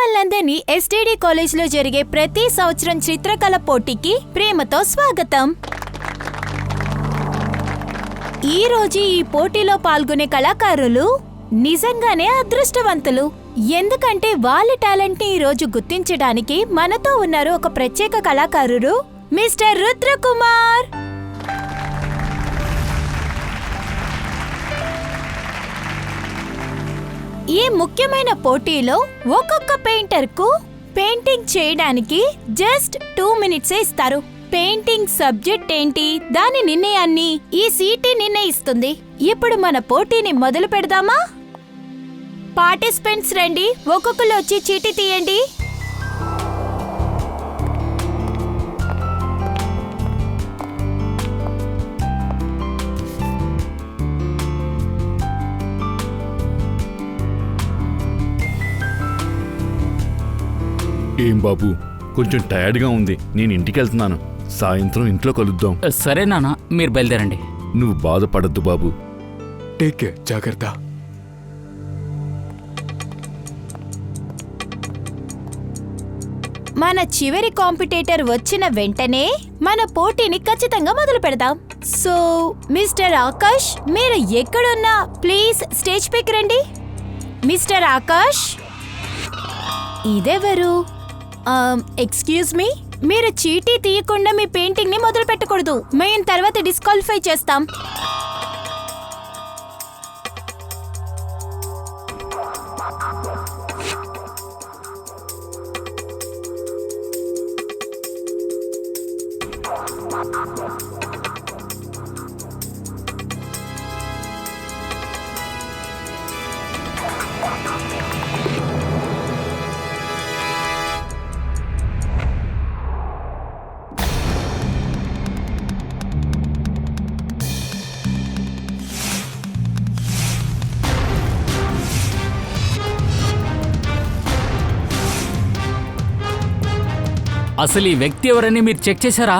మిమ్మల్నందరినీ STD కాలేజ్లో జరిగే ప్రతి సంవత్సరం చిత్రకళ పోటీకి ప్రేమతో స్వాగతం. ఈ రోజు ఈ పోటీలో పాల్గొనే కళాకారులు నిజంగానే అదృష్టవంతులు. ఎందుకంటే వాళ్ళ టాలెంట్ ని ఈ రోజు గుర్తించడానికి మనతో ఉన్నారు ఒక ప్రత్యేక కళాకారుడు మిస్టర్ రుద్రకుమార్. ఈ ముఖ్యమైన పోటీలో ఒక్కొక్క పెయింటర్ కు పెయింటింగ్ చేయడానికి జస్ట్ 2 మినిట్సే ఇస్తారు. పెయింటింగ్ సబ్జెక్ట్ ఏంటి, దాని నిర్ణయాన్ని ఈ సీటీ నిర్ణయిస్తుంది. ఇప్పుడు మన పోటీని మొదలు పెడదామా? పార్టిసిపెంట్స్ రండి, ఒక్కొక్కరు వచ్చి చీటీ తీయండి. ఏం బాబు, కొంచెం టైర్డ్గా ఉంది. నేను ఇంటికి వెళ్తున్నాను. సాయంత్రం ఇంట్లో కలుద్దాం. సరే నాన్న, మీరు బయలుదేరండి. నువ్వు బాధపడద్దు బాబు. టేక్ కేర్, జాగ్రత్త. మన చివరి కాంపిటేటర్ వచ్చిన వెంటనే మన పోటీని ఖచ్చితంగా మొదలు పెడదాం. సో మిస్టర్ ఆకాష్, మీరు ఎక్కడున్నా ప్లీజ్ స్టేజ్ పైకి రండి. మిస్టర్ ఆకాష్, ఇదెవరు? ఎక్స్క్యూజ్ మీ, మీరు చీటీ తీయకుండా మీ పెయింటింగ్ ని మొదలు పెట్టకూడదు. మేము తర్వాత డిస్క్వాలిఫై చేస్తాం. అసలు ఈ వ్యక్తి ఎవరని మీరు చెక్ చేశారా?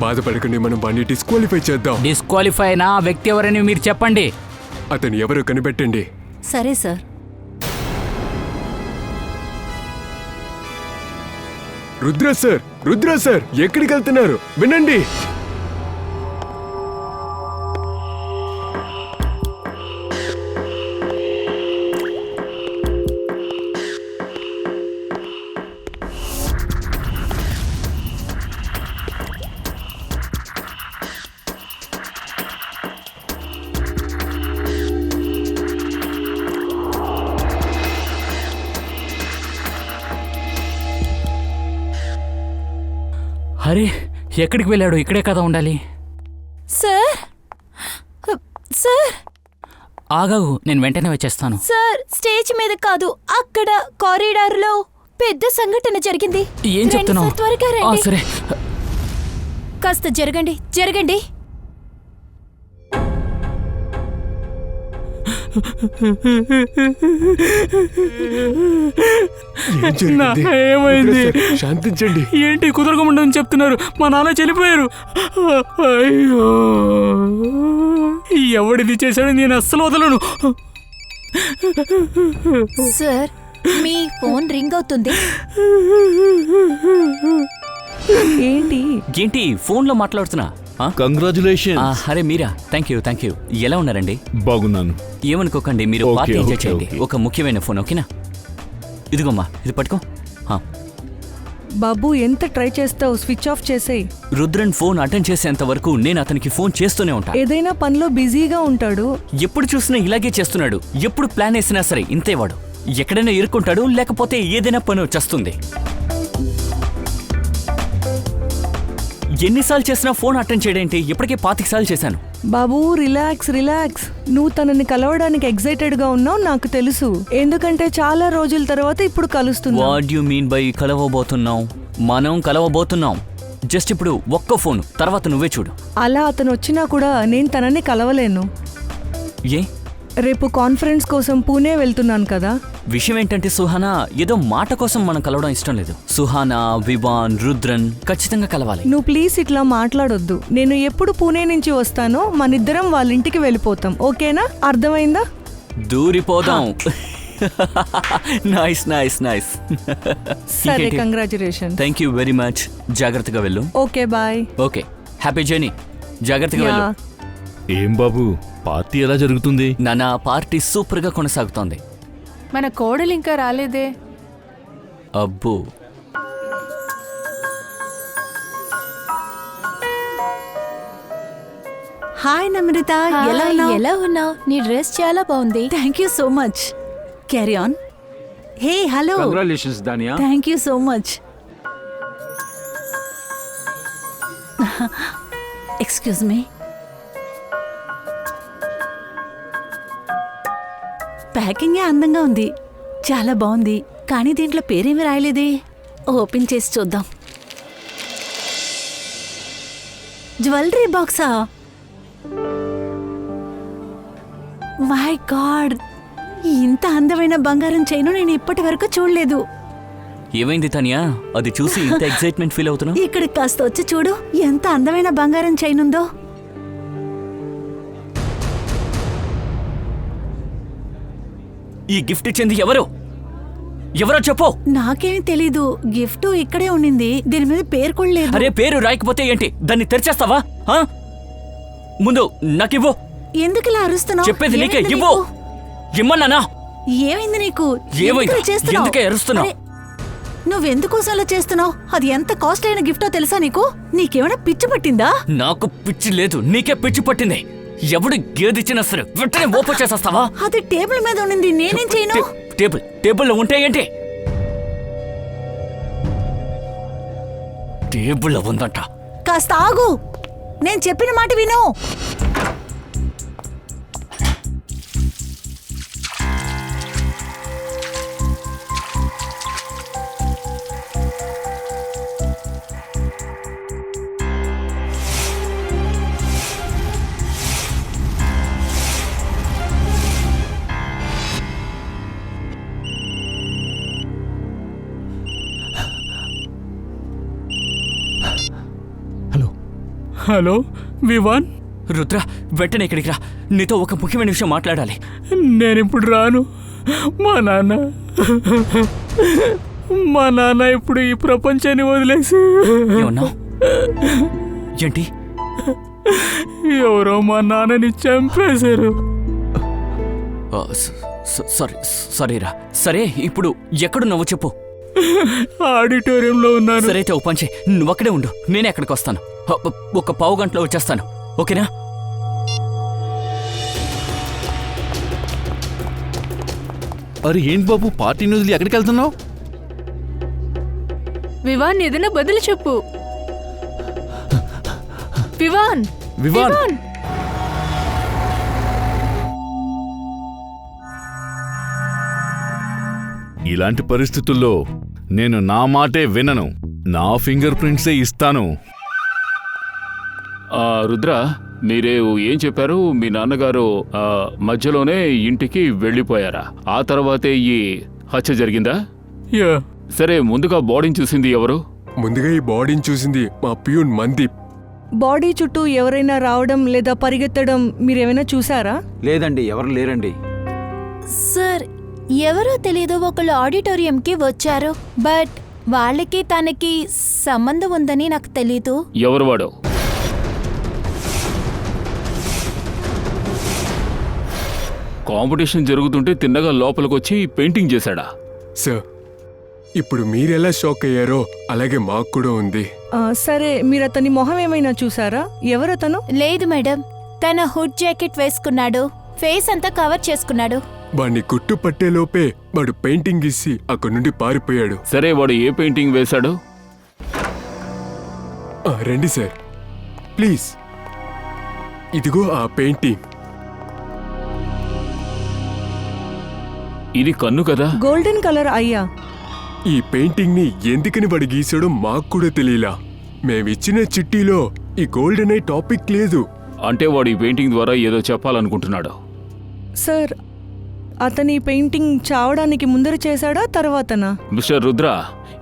బాధపడకండి, మనం వాడిని డిస్క్వాలిఫై చేద్దాం. డిస్క్వాలిఫై అయినా ఆ వ్యక్తి ఎవరని మీరు చెప్పండి. అతను ఎవరో కనిపెట్టండి. సరే సార్. రుద్ర సార్ ఎక్కడికి వెళ్తున్నారు? వినండి. అరే, ఎక్కడికి వెళ్ళాడు? ఇక్కడే కదా ఉండాలి. సార్ సార్ ఆగాగు, నేను వెంటనే వచ్చేస్తాను. సార్, స్టేజ్ మీద కాదు, అక్కడ కారిడార్ లో పెద్ద సంఘటన జరిగింది. ఏం చెప్తున్నావు? త్వరగా రండి. సరే, కాస్త జరగండి. ఏమైంది? శాంతించండి. ఏంటి కుదరకముండని చెప్తున్నారు? మా నాన్న చనిపోయారు. అయ్యో, ఎవడిది చేశాడో నేను అస్సలు వదలను. సార్, మీ ఫోన్ రింగ్ అవుతుంది. ఏంటి ఫోన్లో మాట్లాడుతున్నా? కంగ్రాచులేషన్. అరే మీరా, థ్యాంక్ యూ. ఎలా ఉన్నారండి? బాగున్నాను. ఏమనుకోకండి, మీరు ఓకే, పార్టీ ఎంజాయ్ ఓకే, చేయండి. ఓకే. ఒక ముఖ్యమైన ఫోన్, ఓకేనా? ఇదిగోమ్మా, ఇది పట్టుకో. బాబు, ఎంత ట్రై చేస్తావు? స్విచ్ ఆఫ్ చేసేయ్. రుద్రన్ ఫోన్ అటెండ్ చేసేంత వరకు నేను అతనికి ఫోన్ చేస్తూనే ఉంటా. ఏదైనా పనిలో బిజీగా ఉంటాడు. ఎప్పుడు చూసినా ఇలాగే చేస్తున్నాడు. ఎప్పుడు ప్లాన్ వేసినా సరే ఇంతే వాడు. ఎక్కడైనా ఇరుక్కుంటాడు, లేకపోతే ఏదైనా పని వచ్చేస్తుంది. ఎన్నిసార్లు చేసినా ఫోన్ అటెండ్ చేయడేంటి? ఇప్పటికే 25 సార్లు చేశాను. బాబు, రిలాక్స్. నువ్వు తనని కలవడానికి ఎక్సైటెడ్ గా ఉన్నావు, నాకు తెలుసు. ఎందుకంటే చాలా రోజుల తర్వాత ఇప్పుడు కలుస్తున్నావు. వాట్ యు మీన్ బై కలవబోతున్నాం? మనం కలవబోతున్నాం. జస్ట్ ఇప్పుడు ఒక్క ఫోన్, తర్వాత నువ్వే చూడు. అలా అతను వచ్చినా కూడా నేను తనని కలవలేను. ఏ? రేపు కాన్ఫరెన్స్ కోసం పూణే వెళ్తున్నాను కదా. విషయం ఏంటంటే సుహానా, ఏదో మాట కోసం మనం కలవడం ఇష్టం లేదు. సుహానా, వివాన్, రుద్రన్ ఖచ్చితంగా కలవాలి. నువ్వు ప్లీజ్ ఇట్లా మాట్లాడొద్దు. నేను ఎప్పుడు పూణే నుంచి వస్తానో మనిద్దరం వాళ్ళ ఇంటికి వెళ్ళిపోతాం, ఓకేనా? అర్థమైందా? దూరిపోదాం. Nice nice nice. సరే, congratulation. Thank you very much. జాగ్రత్తగా వెళ్ళు. Okay bye. Okay, happy journey. జాగ్రత్తగా వెళ్ళు. ఏం బాబు, పార్టీ ఎలా జరుగుతుంది? నాన్న, పార్టీ సూపర్ గా కొనసాగుతోంది. మన కోడలు ఇంకా రాలేదే. అబ్బో, హాయ్ నమ్రత, ఎలా హాయ్, ఉన్నావు? ఎలా ఉన్నావు? నీ డ్రెస్ చాలా బాగుంది. Thank you so much. Carry on. Hey hello, congratulations Dania. Thank you so much. Excuse me. ప్యాకింగే అందంగా ఉంది, చాలా బాగుంది. కానీ దీంట్లో పేరేమీ రాయలేదే. ఓపెన్ చేసి చూద్దాం. జ్యువెలరీ బాక్సా? మై గాడ్, ఇంత అందమైన బంగారం చైను నేను ఇప్పటి వరకు చూడలేదు. ఏమైంది తనియా? అది చూసి ఇంత ఎక్సైట్మెంట్ ఫీల్ అవుతున్నావు? ఇక్కడ కాస్త వచ్చి చూడు, ఎంత అందమైన బంగారం చైన్ ఉందో. ఈ గిఫ్ట్ ఇచ్చింది ఎవరు? ఎవరో చెప్పు. నాకేమీ తెలీదు. గిఫ్ట్ ఇక్కడే ఉండింది, దీని మీద పేరు కూడా లేదు. అరే, పేరు రాయకపోతే ఏంటి? దాన్ని తెరిచేస్తావా? ఆ? ముందు నాకివ్వు. ఎందుకు ఇలా అరుస్తున్నావు? చెప్పేది నీకే, ఏమైంది ఇవ్వు. నీకు? ఇమ్మన్నానా? ఏమైంది నీకు? ఏమైంది? ఎందుకు ఇలా చేస్తున్నావు? ఎందుకే అరుస్తున్నావు? అరే, నువ్వెందుకోసం అలా చేస్తున్నావు? అది ఎంత కాస్ట్ అయిన గిఫ్టో తెలుసా నీకు? నీకేమైనా పిచ్చి పట్టిందా? నాకు పిచ్చి లేదు, నీకే పిచ్చి పట్టింది. ఎవడు గేదిచ్చినా సరే వెంటనే ఓపెన్ చేసేస్తావా? అది టేబుల్ మీద ఉండింది, నేనేం చేయను? టేబుల్లో ఉంటే ఏంటి? టేబుల్లో ఉందంట. కాస్త ఆగు, నేను చెప్పిన మాట విను. హలో వివాన్, రుద్ర, వెంటనే ఇక్కడికి రా. నీతో ఒక ముఖ్యమైన విషయం మాట్లాడాలి. నేనిప్పుడు రాను. మా నాన్న ఇప్పుడు ఈ ప్రపంచాన్ని వదిలేసి ఏమన్నావు? ఏంటి? ఎవరో మా నాన్నని చంపేశారు. సారీరా. సరే, ఇప్పుడు ఎక్కడున్నావో చెప్పు. ఆడిటోరియంలో ఉన్నాను. సరే అయితే ఓ పని చెయ్, నువ్వు అక్కడే ఉండు, నేనే అక్కడికి వస్తాను. ఒక పావు గంటలో వచ్చేస్తాను, ఓకేనా? అరే ఏంటి బాబు, పార్టీని వదిలి ఎక్కడికి వెళ్తున్నావు? వివాన్, ఏదైనా బదులు చెప్పు. వివాన్, వివాన్, వివాన్. ఇలాంటి పరిస్థితుల్లో నేను నా మాటే వినను. నా ఫింగర్ ప్రింట్సే ఇస్తాను. రుద్ర, మీరే ఏం చెప్పారు? మీ నాన్నగారు మధ్యలోనే ఇంటికి వెళ్ళిపోయారా? ఆ తర్వాతే ఈ హత్య జరిగిందా? యా. సరే, ముందుగా బాడీని చూసింది ఎవరు? ముందుగా ఈ బాడీని చూసింది మా ప్యూన్ మందీప్. బాడీ చుట్టూ ఎవరైనా రావడం లేదా పరిగెత్తడం మీరేమైనా చూసారా? లేదండి, ఎవరు లేరండి. సార్, ఎవరో తెలీదు, ఒకళ్ళు ఆడిటోరియంకి వచ్చారు. బట్ వాళ్ళకి తనకి సంబంధం ఉందని నాకు తెలీదు. ఎవరు వాడు? కాంపిటీషన్ జరుగుతుంటే తిన్నగా లోపలికొచ్చి పెయింటింగ్ చేశాడా? సార్, ఇప్పుడు మీరెలా షాక్ అయ్యారో అలాగే మాకు కూడా ఉంది. సరే, మీరు అతని మొహం ఏమైనా చూసారా? ఎవరతను? లేదు మేడం, తన హుడ్ జాకెట్ వేసుకున్నాడు, ఫేస్ అంతా కవర్ చేసుకున్నాడు. వాడిని గుట్టు పట్టేలోపే వాడు పెయింటింగ్ ఇచ్చి అక్కడి నుండి పారిపోయాడు. సరే, వాడు ఏ పెయింటింగ్ వేశాడు? రండి సార్, ప్లీజ్. ఇదిగో ఆ పెయింటింగ్. ఇది కన్ను కదా? గోల్డెన్ కలర్ అయ్యా. ఈ పెయింటింగ్ ని ఎందుకని వాడు గీసాడో మాకు కూడా తెలియలా. మేమిచ్చిన చిట్టీలో ఈ గోల్డెన్ ఐ టాపిక్ లేదు. అంటే వాడు ఈ పెయింటింగ్ ద్వారా ఏదో చెప్పాలనుకుంటున్నాడు. సార్, అతని పెయింటింగ్ చావడానికి ముందర చేశాడా తర్వాతనా? మిస్టర్ రుద్ర,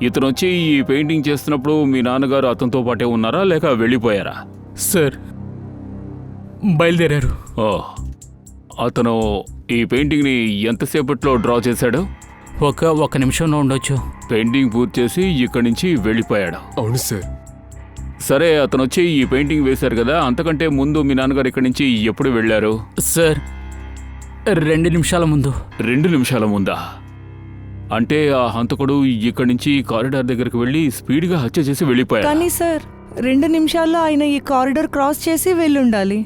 ఇతను వచ్చి ఈ పెయింటింగ్ చేస్తున్నప్పుడు మీ నాన్నగారు అతనితో పాటే ఉన్నారా లేక వెళ్ళిపోయారా? సార్, బయలుదేరారు. ఓ, అతను ఈ పెయింటింగ్ని ఎంతసేపట్లో డ్రా చేశాడు? ఒక నిమిషంలో ఉండొచ్చు. పెయింటింగ్ పూర్తి చేసి ఇక్కడి నుంచి వెళ్ళిపోయాడు. అవును సార్. సరే, అతను వచ్చి ఈ పెయింటింగ్ వేశారు కదా, అంతకంటే ముందు మీ నాన్నగారు ఇక్కడి నుంచి ఎప్పుడు వెళ్ళారు? సార్ 2 నిమిషాల ముందు. 2 నిమిషాల ముందా? అంటే ఆ హంతకుడు ఇక్కడి నుంచి కారిడార్ దగ్గరికి వెళ్ళి స్పీడ్గా హత్య చేసి వెళ్ళిపోయాడు. కానీ సార్ 2 నిమిషాల్లో ఆయన ఈ కారిడార్ క్రాస్ చేసి వెళ్ళుండాలి.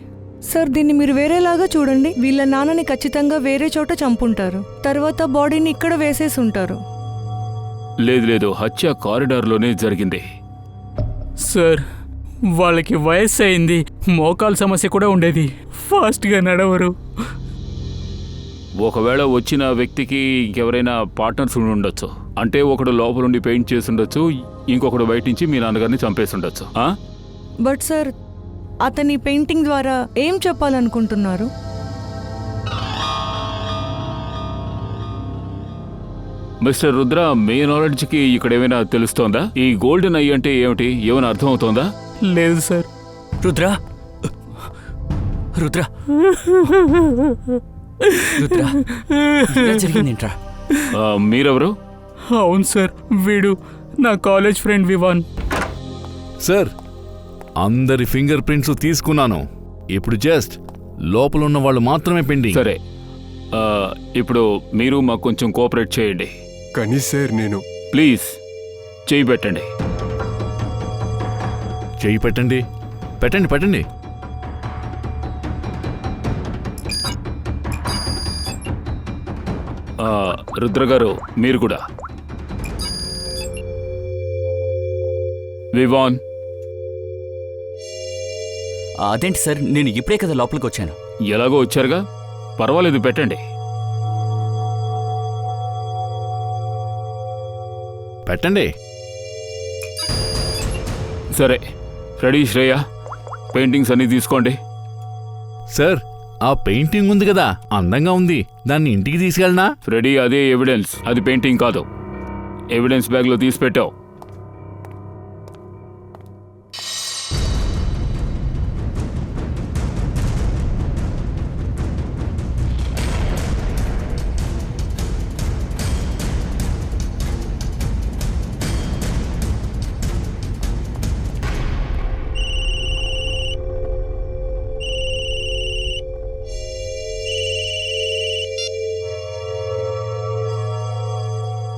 సార్ దీన్ని మీరు వేరేలాగా చూడండి. వీళ్ళ నాన్నని ఖచ్చితంగా వేరే చోట చంపుంటారు, తర్వాత బాడీని ఇక్కడ వేసేసి ఉంటారు. లేదు, హత్య కారిడార్లోనే జరిగింది. సార్ వాళ్ళకి వయస్సు అయింది, మోకాలు సమస్య కూడా ఉండేది, ఫాస్ట్గా నడవరు. ఒకవేళ వచ్చిన వ్యక్తికి ఇంకెవరైనా పార్ట్నర్స్ ఉండి ఉండొచ్చు. అంటే ఒకడు లోపల నుండి పెయింట్ చేసి ఉండొచ్చు, ఇంకొకడు బయట నుంచి మీ నాన్నగారిని చంపేసి ఉండొచ్చు. బట్ సార్ అతని పెయింటింగ్ ద్వారా ఏం చెప్పాలనుకుంటున్నారు? మిస్టర్ రుద్ర, మీ నాలెడ్జ్కి ఇక్కడ ఏమైనా తెలుస్తోందా? ఈ గోల్డెన్ ఐ అంటే ఏమిటి? ఏమైనా అర్థం అవుతోందా? లేదు సార్. రుద్ర రుద్ర రుద్ర ఇలా జరిగిందేంట్రా? మీరెవరు? అవును సార్, వీడు నా కాలేజ్ ఫ్రెండ్ వివాన్. సార్ అందరి ఫింగర్ ప్రింట్స్ తీసుకున్నాను. ఇప్పుడు జస్ట్ లోపల ఉన్న వాళ్ళు మాత్రమే పెండింగ్. సరే, ఇప్పుడు మీరు మాకు కొంచెం కోఆపరేట్ చేయండి. కానీ సార్ నేను ప్లీజ్ చేయి పెట్టండి. చెయ్యి పెట్టండి. పెట్టండి. రుద్ర గారు, మీరు కూడా. వివాన్. అదేంటి సార్, నేను ఇప్పుడే కదా లోపలికి వచ్చాను. ఎలాగో వచ్చారుగా, పర్వాలేదు, పెట్టండి. పెట్టండి. సరే, రెడీ శ్రేయ, పెయింటింగ్స్ అన్నీ తీసుకోండి. సార్ ఆ పెయింటింగ్ ఉంది కదా, అందంగా ఉంది, దాన్ని ఇంటికి తీసుకెళ్ళనా? రెడీ, అదే ఎవిడెన్స్, అది పెయింటింగ్ కాదు. ఎవిడెన్స్ బ్యాగ్లో తీసి పెట్టావు.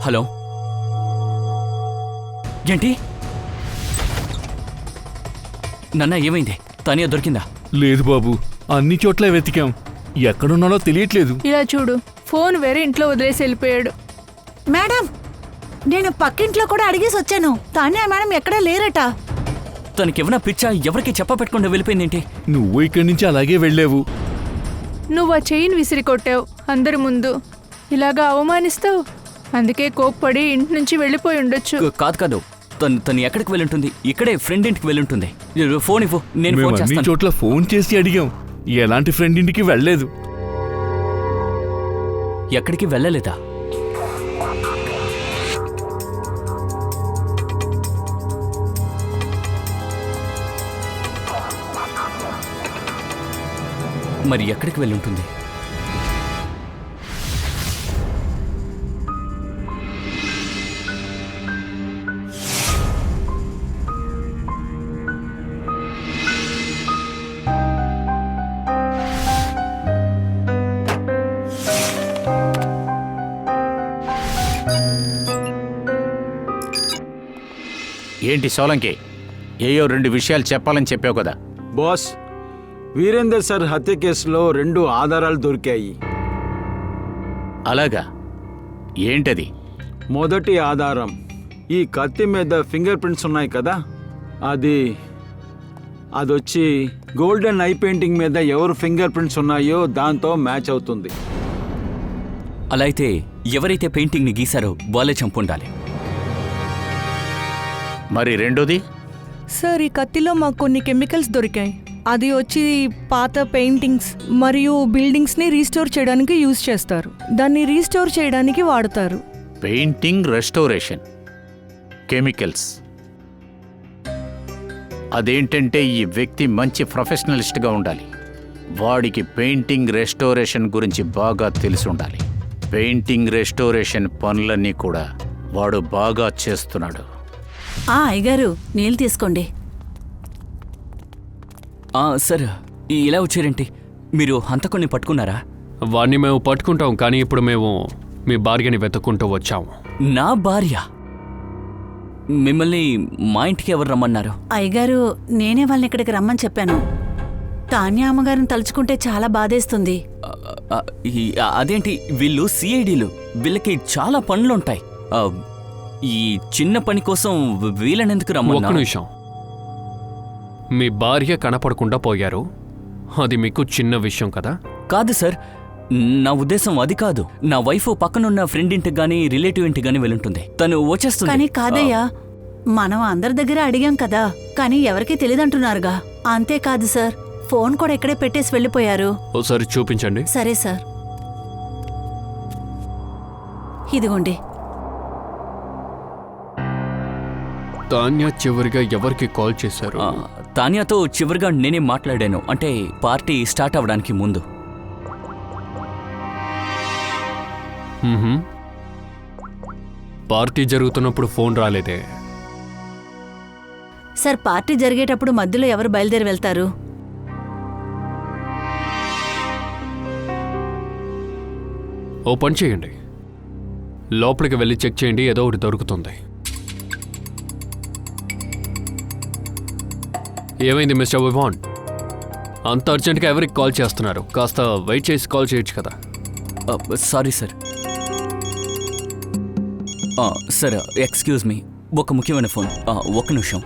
హలో, ఏంటి నాన్న, ఏమైంది? తానియా దొరికిందా? లేదు బాబు, అన్ని చోట్ల వెతికాం, ఎక్కడున్నాడో తెలియట్లేదు. ఇలా చూడు, ఫోన్ వేరే ఇంట్లో వదిలేసి వెళ్ళిపోయాడు. మేడం, నేను పక్కింట్లో కూడా అడిగేసి వచ్చాను. తానే మేడం ఎక్కడా లేరట. తనకేమైనా పిచ్చా? ఎవరికి చెప్ప పెట్టకుండా వెళ్ళిపోయిందేంటి? నువ్వు ఇక్కడి నుంచి అలాగే వెళ్ళావు. నువ్వు ఆ చైన్ విసిరి కొట్టావు అందరి ముందు, ఇలాగా అవమానిస్తావు. అందుకే కోప్పడి ఇంటి నుంచి వెళ్ళిపోయి ఉండొచ్చు. కాదు, తను ఎక్కడికి వెళ్ళుంటుంది? ఇక్కడే ఫ్రెండ్ ఇంటికి వెళ్ళుంటుంది. ఫోన్ ఇవ్వు, నేను మేము ఫోన్ అన్ని చేస్తాను. చోట్ల ఫోన్ చేసి అడిగాం, ఎలాంటి ఫ్రెండ్ ఇంటికి వెళ్ళలేదు. ఎక్కడికి వెళ్ళలేదా? మరి ఎక్కడికి వెళ్ళుంటుంది? ఏంటి సోలంకి, ఏయో 2 విషయాలు చెప్పాలని చెప్పావు కదా. బాస్, వీరేందర్ సార్ హత్య కేసులో 2 ఆధారాలు దొరికాయి. అలాగా? ఏంటది? మొదటి ఆధారం, ఈ కత్తి మీద ఫింగర్ ప్రింట్స్ ఉన్నాయి కదా, అదొచ్చి గోల్డెన్ ఐ పెయింటింగ్ మీద ఎవరు ఫింగర్ ప్రింట్స్ ఉన్నాయో దాంతో మ్యాచ్ అవుతుంది. అలా అయితే ఎవరైతే పెయింటింగ్ని గీశారో వాళ్ళే చంపుండాలి. మరి రెండోది? సార్ ఈ కత్తిలో మాకు కొన్ని కెమికల్స్ దొరికాయి. అది వచ్చి పాత పెయింటింగ్స్ మరియు బిల్డింగ్స్ని రీస్టోర్ చేయడానికి యూజ్ చేస్తారు. దాన్ని రీస్టోర్ చేయడానికి వాడతారు. Painting restoration, chemicals. అదేంటంటే ఈ వ్యక్తి మంచి ప్రొఫెషనలిస్ట్గా ఉండాలి. వాడికి పెయింటింగ్ రెస్టోరేషన్ గురించి బాగా తెలిసి ఉండాలి. పెయింటింగ్ రెస్టోరేషన్ పనులన్నీ కూడా వాడు బాగా చేస్తున్నాడు. అయ్యగారు నీళ్ళు తీసుకోండి. సార్ ఇలా వచ్చారేంటి? మీరు హంతకుణ్ణి పట్టుకున్నారా? వాణ్ణి మేము పట్టుకుంటాం, కానీ ఇప్పుడు మేము మీ భార్యని వెతుక్కుంటూ వచ్చాము. నా భార్య? మిమ్మల్ని మా ఇంటికి ఎవరు రమ్మన్నారు? అయ్యగారు నేనే వాళ్ళని ఇక్కడికి రమ్మని చెప్పాను. తాన్యా అమ్మగారిని తలుచుకుంటే చాలా బాధేస్తుంది. అదేంటి, వీళ్ళు సిఐడీలు, వీళ్ళకి చాలా పనులుంటాయి. ఈ చిన్న పని కోసం వీళ్ళనెందుకు ఒక్క రమ్మన్నారు? నిమిషం. మీ భార్య కనపడకుండా పోయారు, అది మీకు చిన్న విషయం కదా? కాదు సార్, నా ఉద్దేశం అది కాదు. నా వైఫ్ పక్కనున్న ఫ్రెండ్ ఇంటికి గానీ రిలేటివ్ ఇంటికి గానీ వెళ్ళుంటుంది. తను వచ్చేస్తుంది. కానీ కాదయ్యా, మనం అందరి దగ్గర అడిగాం కదా, కానీ ఎవరికీ తెలియదంటున్నారుగా. అంతేకాదు సార్, ఫోన్ కూడా ఇక్కడే పెట్టేసి వెళ్ళిపోయారు. ఓసారి చూపించండి. సరే సార్, ఇదిగోండి. తాన్యా చివరిగా ఎవరికి కాల్ చేశారు? తాన్యాతో చివరిగా నేనే మాట్లాడాను, అంటే పార్టీ స్టార్ట్ అవ్వడానికి ముందు. పార్టీ జరుగుతున్నప్పుడు ఫోన్ రాలేదే? సార్, పార్టీ జరిగేటప్పుడు మధ్యలో ఎవరు బయలుదేరి వెళ్తారు? ఓ పని చేయండి, లోపలికి వెళ్ళి చెక్ చేయండి, ఏదో ఒకటి దొరుకుతుంది. ఏమైంది మిస్టర్ వివాన్? అంత అర్జెంట్గా ఎవరికి కాల్ చేస్తున్నారు? కాస్త వెయిట్ చేసి కాల్ చేయొచ్చు కదా. Sorry sir. Sir excuse me, ఒక ముఖ్యమైన ఫోన్. ఒక నిమిషం.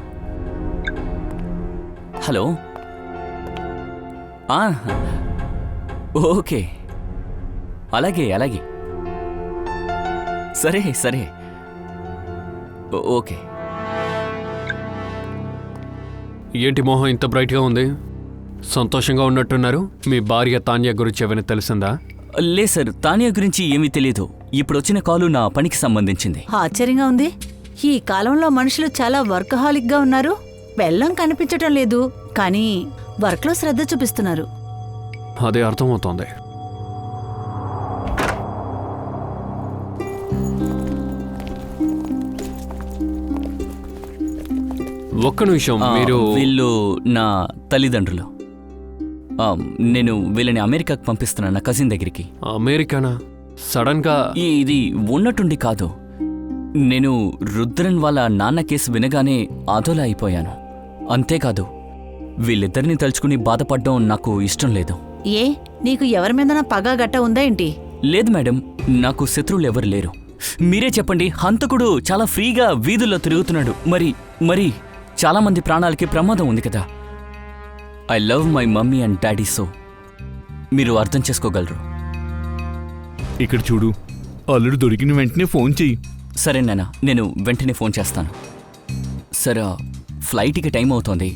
హలో. ఓకే, అలాగే అలాగే, సరే సరే, ఓకే. ఏంటి మొహం ఇంత బ్రైట్గా ఉంది? సంతోషంగా ఉన్నట్టున్నారు. మీ భార్య తాన్యా గురించి ఏమైనా తెలిసిందా? లే సార్, తాన్యా గురించి ఏమీ తెలియదు. ఇప్పుడు వచ్చిన కాలు నా పనికి సంబంధించింది. ఆశ్చర్యంగా ఉంది. ఈ కాలంలో మనుషులు చాలా వర్కహాలిక్ గా ఉన్నారు. బెల్లం కనిపించటం లేదు, కానీ వర్క్లో శ్రద్ధ చూపిస్తున్నారు. అదే అర్థమవుతోంది. ఒక్క నిమిషం. మీరు వీళ్ళు నా తల్లిదండ్రులు. నేను వీళ్ళని అమెరికాకు పంపిస్తున్నాను, నా కజిన్ దగ్గరికి. అమెరికానా? సడన్ గా? ఇది ఉన్నట్టుండి కాదు. నేను రుద్రన్ వాళ్ళ నాన్న కేసు వినగానే అదోలా అయిపోయాను. అంతేకాదు, వీళ్ళిద్దరిని తలుచుకుని బాధపడడం నాకు ఇష్టం లేదు. ఏ, నీకు ఎవరి మీద పగా గట్ట ఉందా ఏంటి? లేదు మేడం, నాకు శత్రువులు ఎవరు లేరు. మీరే చెప్పండి, హంతకుడు చాలా ఫ్రీగా వీధుల్లో తిరుగుతున్నాడు. మరి చాలా మంది ప్రాణాలకి ప్రమాదం ఉంది కదా. I love my mummy and daddy, so మీరు అర్థం చేసుకోగలరు. ఇక్కడ చూడు, అల్లుడు దొరికిన వెంటనే ఫోన్ చెయ్యి. సరే నాన్న, నేను వెంటనే ఫోన్ చేస్తాను. సరే, ఫ్లైట్కి టైం అవుతోంది,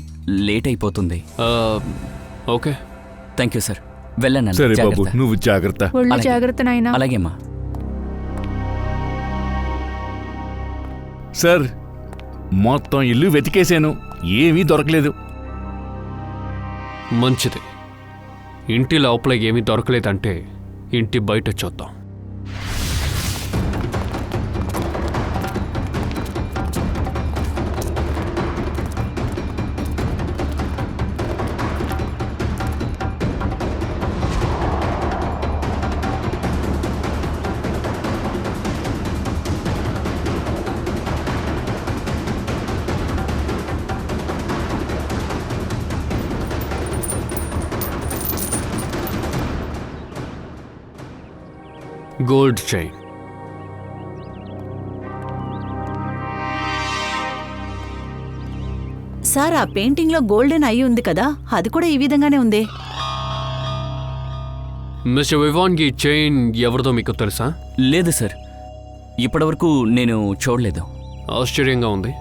లేట్ అయిపోతుంది. Okay, thank you sir. వెళ్ళాను. సరే బాబు, నువ్వు జాగ్రత్త. ఒళ్ళు జాగ్రత్త నాయనా. అలాగేమ్మా. సార్, మొత్తం ఇల్లు వెతికేశాను, ఏమీ దొరకలేదు. మంచిది. ఇంటి లోపల ఏమీ దొరకలేదంటే ఇంటి బయట చూద్దాం. Gold chain. సార్, ఆ పెయింటింగ్ లో గోల్డెన్ ఐ ఉంది కదా, అది కూడా ఈ విధంగానే ఉంది. మిస్టర్ వివాన్, ఈ చైన్ ఎవరిదో మీకు తెలుసా? లేదు సార్, ఇప్పటివరకు నేను చూడలేదు. ఆశ్చర్యంగా ఉంది.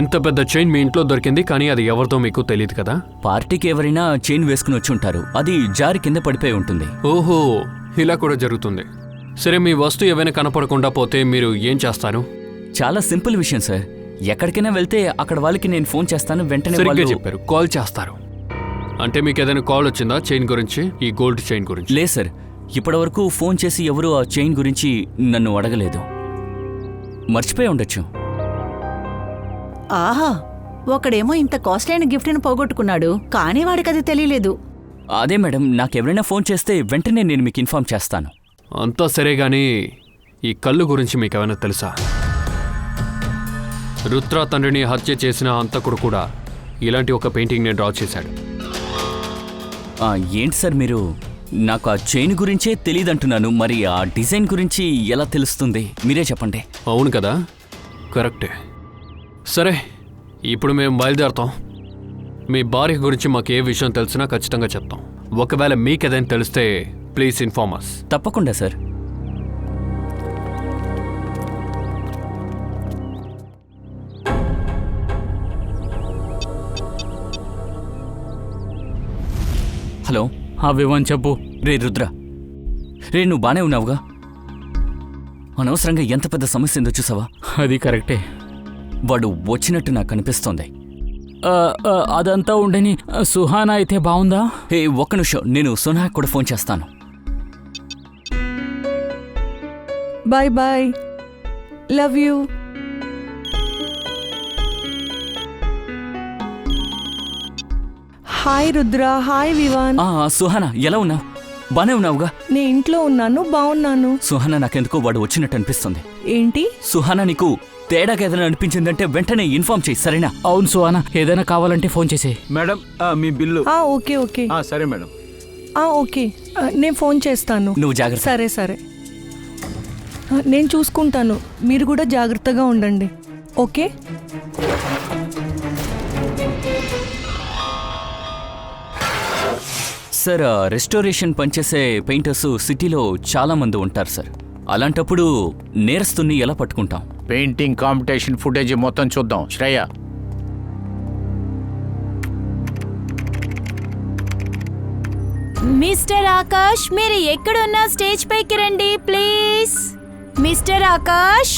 ఇంత పెద్ద చైన్ మీ ఇంట్లో దొరికింది, కానీ అది ఎవరిదో మీకు తెలియదు కదా? పార్టీకి ఎవరైనా చైన్ వేసుకుని వచ్చి ఉంటారు, అది జారి కింద పడిపోయి ఉంటుంది. ఓహో, ఇలా కూడా జరుగుతుంది. సరే, మీ వస్తువు ఏవైనా కనపడకుండా పోతే మీరు ఏం చేస్తారు? చాలా సింపుల్ విషయం సార్. ఎక్కడికైనా వెళ్తే అక్కడ వాళ్ళకి నేను ఫోన్ చేస్తాను, వెంటనే సరిగ్గా వాళ్ళు... చెప్పారు, కాల్ చేస్తారు. అంటే మీకు ఏదైనా కాల్ వచ్చిందా చైన్ గురించి, ఈ గోల్డ్ చైన్ గురించి? లేదు సార్, ఇప్పటివరకు ఫోన్ చేసి ఎవరూ ఆ చైన్ గురించి నన్ను అడగలేదు. మర్చిపోయి ఉండొచ్చు. ఆహా, ఒకడేమో ఇంత కాస్ట్లీ అయిన గిఫ్ట్ని పోగొట్టుకున్నాడు, కానీ వాడికి అది తెలియలేదు. అదే మేడం, నాకెవరైనా ఫోన్ చేస్తే వెంటనే నేను మీకు ఇన్ఫార్మ్ చేస్తాను. అంతా సరే గానీ ఈ కళ్ళు గురించి మీకేమైనా తెలుసా? రుద్ర తండ్రిని హత్య చేసిన హంతకుడు కూడా ఇలాంటి ఒక పెయింటింగ్ని డ్రా చేశాడు. ఏంటి సార్ మీరు? నాకు ఆ చైన్ గురించే తెలియదంటున్నాను, మరి ఆ డిజైన్ గురించి ఎలా తెలుస్తుంది? మీరే చెప్పండి. అవును కదా, కరెక్టే. సరే, ఇప్పుడు మేము బయలుదేరుతాం. మీ భార్య గురించి మాకు ఏ విషయం తెలిసినా ఖచ్చితంగా చెప్తాం. ఒకవేళ మీకేదైనా తెలిస్తే ప్లీజ్ ఇన్ఫార్మ్ అస్. తప్పకుండా సార్. హలో. వివాన్ చెప్పు. రే రుద్ర, రే నువ్వు బానే ఉన్నావుగా? అనవసరంగా ఎంత పెద్ద సమస్య ఉందో చూసావా? అది కరెక్టే. వాడు వచ్చినట్టు నాకు అనిపిస్తోంది. అదంతా ఉండని సుహానా అయితే బాగుందా? ఒక్క నిమిషం, నేను సోనాకి కూడా ఫోన్ చేస్తాను. Bye bye, love you. Hi Rudra. Hi Vivaan. Suhana, ఎలా ఉన్నావు? బానే ఉన్నావుగా? నేను ఇంట్లో ఉన్నాను, బాగున్నాను. సుహానా, నాకెందుకో వాడు వచ్చినట్టు అనిపిస్తుంది. ఏంటి? సుహానా, నీకు తేడాగా ఏదైనా అనిపించిందంటే వెంటనే ఇన్ఫార్మ్ చేయి, సరేనా? అవును సుహానా, ఏదైనా కావాలంటే ఫోన్ చేసే. మేడం, మీ బిల్లు. Okay okay. సరే మేడం. ఓకే, నేను ఫోన్ చేస్తాను. నువ్వు జాగ్రత్త. సరే సరే, నేను చూసుకుంటాను. మీరు కూడా జాగ్రత్తగా ఉండండి. ఓకే. సార్, రెస్టోరేషన్ పనిచేసే పెయింటర్స్ సిటీలో చాలా మంది ఉంటారు సార్. అలాంటప్పుడు నేరస్తుని ఎలా పట్టుకుంటాం? పెయింటింగ్ కాంపిటీషన్ ఫుటేజ్ మొత్తం చూద్దాం. శ్రేయ, మిస్టర్ ఆకాష్, మీరు ఎక్కడున్నా స్టేజ్ పైకి రండి please. Mister Akash,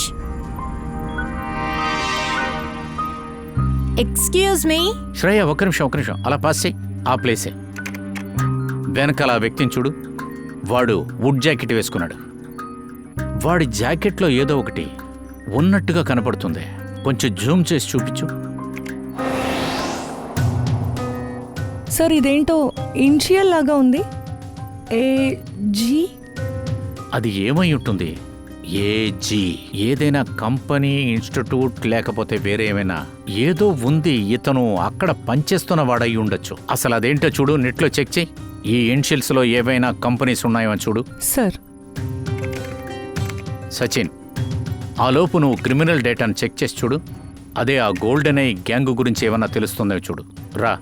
excuse me. Shreya, ఒక్క నిమిషం అలా పాస్ చేయి. ఆ ప్లేసే. వెనకాల ఆ వ్యక్తిని చూడు. వాడు వుడ్ జాకెట్ వేసుకున్నాడు. వాడి జాకెట్లో ఏదో ఒకటి ఉన్నట్టుగా కనపడుతుంది. కొంచెం జూమ్ చేసి చూపించు. సార్, ఇదేంటో ఇనిషియల్ లాగా ఉంది. ఏజీ. అది ఏమై ఉంటుంది? ఏజీ. ఏదైనా కంపెనీ, ఇన్స్టిట్యూట్, లేకపోతే వేరే ఏమైనా ఏదో ఉంది. ఇతను అక్కడ పనిచేస్తున్న వాడై ఉండొచ్చు. అసలు అదేంటో చూడు, నెట్లో చెక్ చేయి. ఈ ఇనిషియల్స్ లో ఏవైనా కంపెనీస్ ఉన్నాయో చూడు. సార్. సచిన్, ఆ లోపు నువ్వు క్రిమినల్ డేటాను చెక్ చేసి చూడు. అదే ఆ గోల్డెన్ ఐ గ్యాంగ్ గురించి ఏమన్నా తెలుస్తుందో చూడు. రా.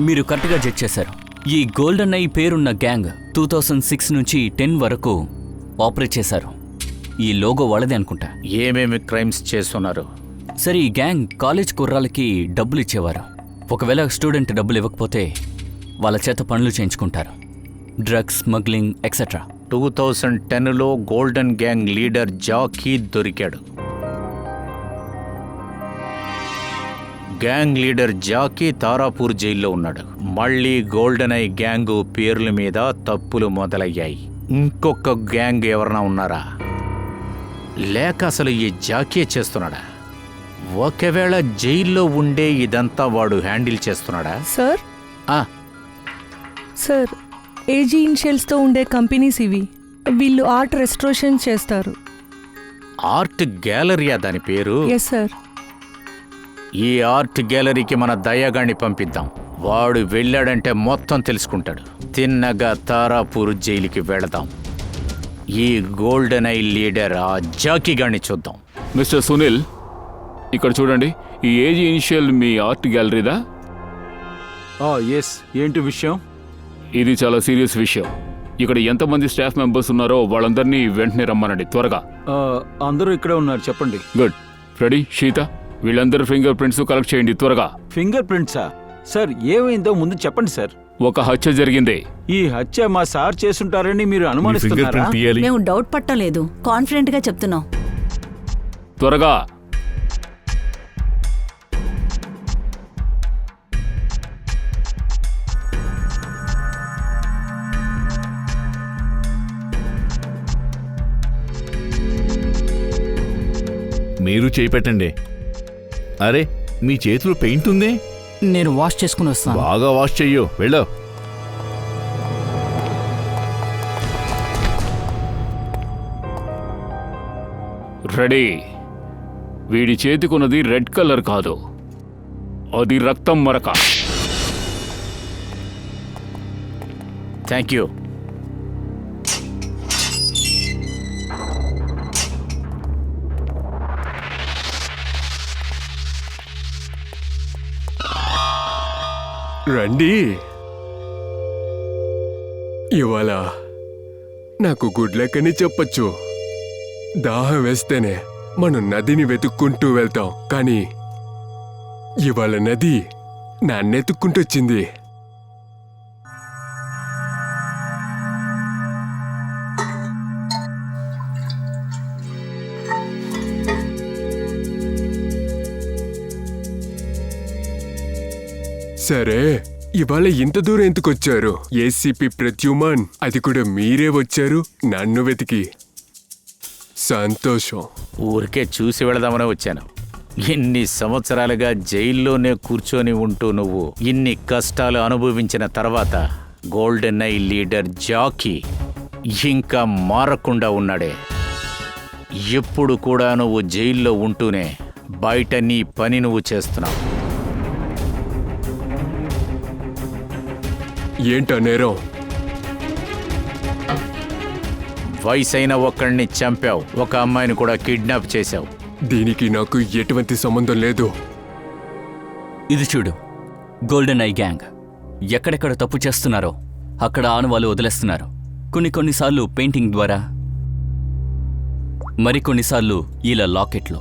మీరు కరెక్ట్గా జడ్జ్ చేశారు. ఈ గోల్డెన్ ఐ పేరున్న గ్యాంగ్ 2006 నుంచి 10 వరకు ఆపరేట్ చేశారు. ఈ లోగో వాళ్ళదే అనుకుంటా. ఏమేమి క్రైమ్స్ చేస్తున్నారు? సరే, ఈ గ్యాంగ్ కాలేజ్ కుర్రాలకి డబ్బులు ఇచ్చేవారు. ఒకవేళ స్టూడెంట్ డబ్బులు ఇవ్వకపోతే వాళ్ళ చేత పనులు చేయించుకుంటారు. Drugs, smuggling etcetera. 2010లో గోల్డెన్ గ్యాంగ్ లీడర్ జాకీ దొరికాడు. గ్యాంగ్ లీడర్ జాకీ తారాపూర్ జైల్లో ఉన్నాడు. మళ్ళీ గోల్డెన్ ఐ గ్యాంగ్ పేర్ల మీద తప్పులు మొదలయ్యాయి. ఇంకొక గ్యాంగ్ ఎవరన్నా ఉన్నారా? లేక అసలు ఈ జాకీ చేస్తున్నాడా? ఒకవేళ జైల్లో ఉండే ఇదంతా వాడు హ్యాండిల్ చేస్తున్నాడా? సార్, సార్, ఏజీ ఇనిషియల్స్తో ఉండే కంపెనీస్ ఇవి. వీళ్ళు ఆర్ట్ రెస్టోరేషన్ చేస్తారు. ఆర్ట్ గ్యాలరీయా దాని పేరు? Yes sir. ఈ ఆర్ట్ గ్యాలరీకి మన దయాగాన్ని పంపిద్దాం. వాడు వెళ్ళాడంటే మొత్తం తెలుసుకుంటాడు. తిన్నగా తారాపూర్ జైలుకి వెళదాం. ఈ గోల్డెన్ ఐ లీడర్ ఆ జాకీగాన్ని చూద్దాం. మిస్టర్ సునీల్, ఇక్కడ చూడండి. ఈ ఏజీ ఇనిషియల్ మీ ఆర్ట్ గ్యాలరీదా? ఎస్. ఏంటి విషయం? ఇది చాలా సీరియస్ విషయం. ఇక్కడ ఎంతమంది స్టాఫ్ మెంబర్స్ ఉన్నారో వాళ్ళందరినీ వెంటనే రమ్మనండి, త్వరగా. అందరూ ఇక్కడే ఉన్నారు, చెప్పండి. గుడ్. రెడీ? షీత, వీళ్ళందరూ ఫింగర్ ప్రింట్స్ కలెక్ట్ చేయండి, త్వరగా. ఫింగర్ ప్రింట్సా? సార్ ఏమైందో ముందు చెప్పండి సార్. ఒక హత్య జరిగింది. ఈ హత్య మా సార్ చేస్తుంటారని మీరు మీ ఫింగర్ అనుమానిస్తున్నారా? ప్రింట్ తీయాలి. మేము డౌట్ పట్టం లేదు, కాన్ఫిడెంట్ గా చెప్తున్నాం. త్వరగా. మీరు చేయి పెట్టండి. అరే మీ చేతిలో పెయింట్ ఉంది. నేను వాష్ చేసుకుని వస్తాను. బాగా వాష్ చెయ్యు, వెళ్ళు. రెడీ. వీడి చేతికున్నది రెడ్ కలర్ కాదు, అది రక్తం మరక. Thank you. రండి. ఇవాళ నాకు గుడ్ లక్ అని చెప్పొచ్చు. దాహం వేస్తేనే మనం నదిని వెతుక్కుంటూ వెళ్తాం, కానీ ఇవాళ నది నన్నెతుక్కుంటొచ్చింది. సరే, ఇవాళ ఇంత దూరం ఎందుకొచ్చారు? ఏసీపీ ప్రద్యుమన్, అది కూడా మీరే వచ్చారు నన్ను వెతికి. సంతోషం. ఊరికే చూసి వెళదామని వచ్చాను. ఇన్ని సంవత్సరాలుగా జైల్లోనే కూర్చొని ఉంటూ నువ్వు ఇన్ని కష్టాలు అనుభవించిన తర్వాత గోల్డెన్ ఐ లీడర్ జాకీ ఇంకా మారకుండా ఉన్నాడే. ఎప్పుడు కూడా నువ్వు జైల్లో ఉంటూనే బయట నీ పని నువ్వు చేస్తున్నావు. ఏంటా నేరం? వయసైన ఒక్కడిని చంపావు, ఒక అమ్మాయిని కూడా కిడ్నాప్ చేశావు. దీనికి నాకు ఎటువంటి సంబంధం లేదు. ఇది చూడు, గోల్డెన్ ఐ గ్యాంగ్ ఎక్కడెక్కడ తప్పు చేస్తున్నారో అక్కడ ఆనవాళ్ళు వదిలేస్తున్నారు. కొన్నిసార్లు పెయింటింగ్ ద్వారా, మరికొన్నిసార్లు ఇలా లాకెట్లు.